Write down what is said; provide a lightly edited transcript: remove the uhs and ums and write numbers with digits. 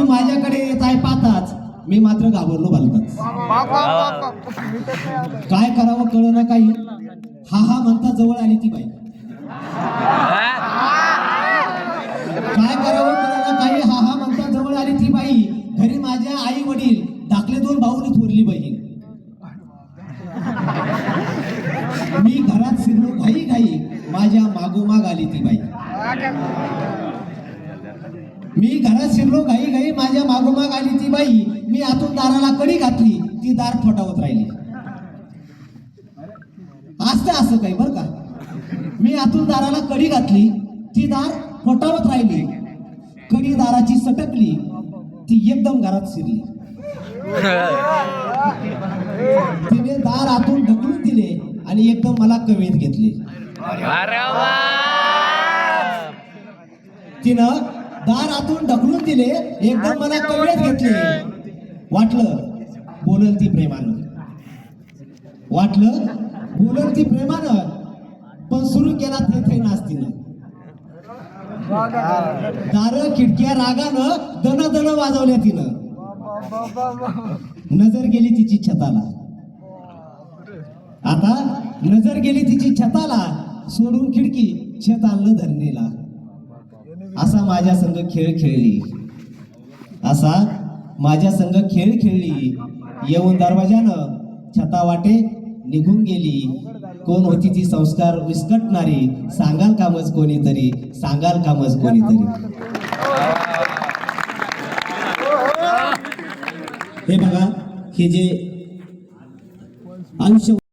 माझ्याकडे येत आहे पाहताच मी मात्र घाबरलो भलताच. काय करावं कळना काही. हा हा म्हणता जवळ आली ती बाई. काय करावं कळना काही. हा हा म्हणता जवळ आली ती बाई. घरी माझ्या आई वडील धाकले 2 भाऊ आणि थोरली बहीण. मी घरात शिरलो घाई घाई माझ्या मागोमाग आली ती बाई. मी घरात शिरलो घाई घाई माझ्या मागोमाग आली ती बाई. मी आतून दाराला कडी घातली ती दार फटावत राहिली. असं काही बरं का. मी आतून दाराला कडी घातली ती दार फटावत राहिली. कडी दाराची सटकली ती एकदम घरात शिरली. तिने दार आतून ढकलून दिले आणि एकदम मला कवेत घेतले. तिनं दार आतून ढकलून दिले एकदम मला कवेत घेतले. वाटलं बोलल ती प्रेमानं. वाटलं बोलल ती प्रेमानं. पण सुरू केला थे नास्तीनं. दार खिडक्या रागानं दन दन वाजवल्या तिनं. नजर गेली तिची छताला. आता नजर गेली तिची छताला. सोडून खिडकी छत आणलं धरणीला. असा माझ्या संग खेळ खेळली. असा माझ्या संग खेळ खेळली. येऊन दरवाजानं छता वाटे निघून गेली. कोण होती ती संस्कार विस्कटणारी. सांगाल कामच कोणीतरी. सांगाल कामच कोणीतरी. हे बघा हे जे आयुष्य